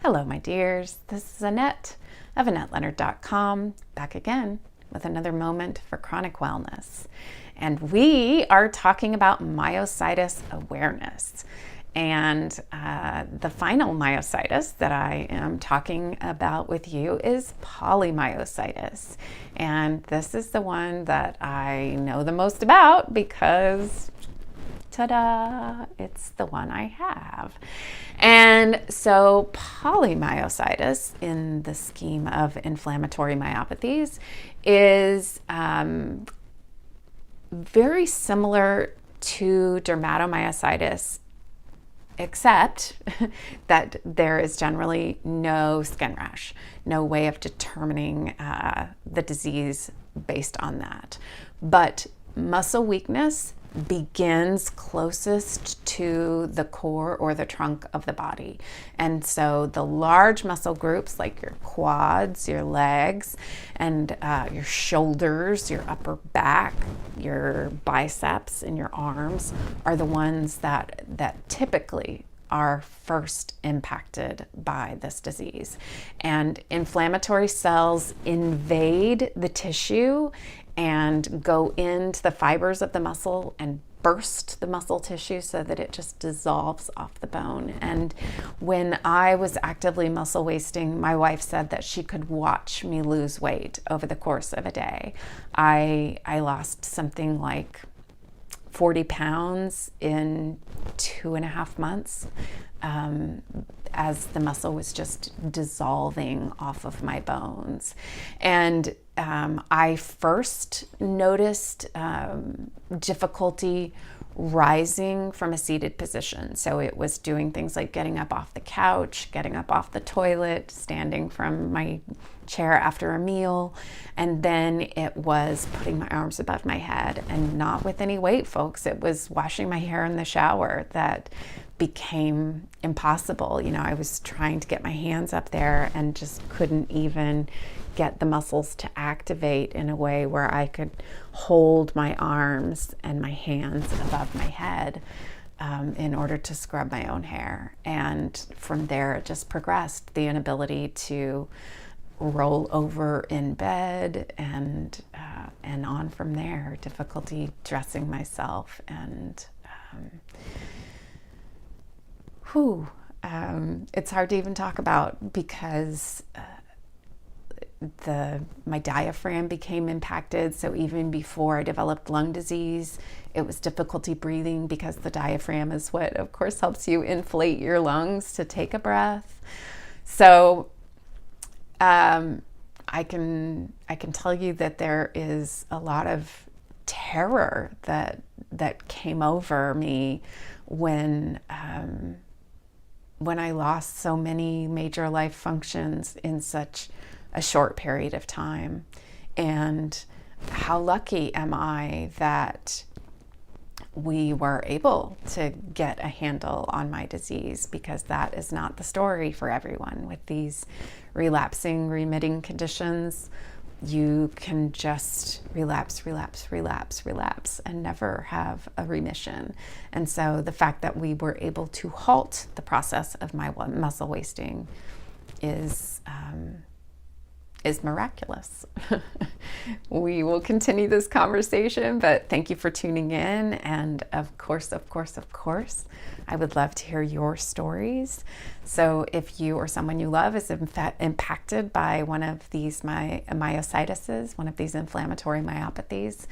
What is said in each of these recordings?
Hello, my dears. This is Annette of AnnetteLeonard.com, back again with another moment for chronic wellness. And we are talking about myositis awareness. And the final myositis that I am talking about with you is polymyositis. And this is the one that I know the most about because ta-da, it's the one I have. And so polymyositis, in the scheme of inflammatory myopathies, is very similar to dermatomyositis, except that there is generally no skin rash, no way of determining the disease based on that. But muscle weakness begins closest to the core or the trunk of the body. And so the large muscle groups like your quads, your legs, and your shoulders, your upper back, your biceps, and your arms are the ones that typically are first impacted by this disease. And inflammatory cells invade the tissue and go into the fibers of the muscle and burst the muscle tissue so that it just dissolves off the bone. And when I was actively muscle wasting, my wife said that she could watch me lose weight over the course of a day. I lost something like 40 pounds in 2.5 months as the muscle was just dissolving off of my bones. And I first noticed difficulty rising from a seated position. So it was doing things like getting up off the couch, getting up off the toilet, standing from my chair after a meal, and then it was putting my arms above my head, and not with any weight, folks. It was washing my hair in the shower that became impossible. You know, I was trying to get my hands up there and just couldn't even get the muscles to activate in a way where I could hold my arms and my hands above my head in order to scrub my own hair. And from there, it just progressed. The inability to roll over in bed, and on from there, difficulty dressing myself, and it's hard to even talk about because my diaphragm became impacted. So even before I developed lung disease, it was difficulty breathing because the diaphragm is what, of course, helps you inflate your lungs to take a breath. So I can tell you that there is a lot of terror that came over me when I lost so many major life functions in such a short period of time. And how lucky am I that we were able to get a handle on my disease, because that is not the story for everyone. With these relapsing, remitting conditions, you can just relapse, and never have a remission. And so the fact that we were able to halt the process of my muscle wasting is miraculous. We will continue this conversation, but thank you for tuning in. And of course, I would love to hear your stories. So if you or someone you love is impacted by one of these myositises, one of these inflammatory myopathies,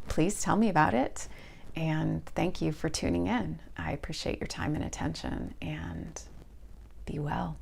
please tell me about it. And thank you for tuning in. I appreciate your time and attention, and be well.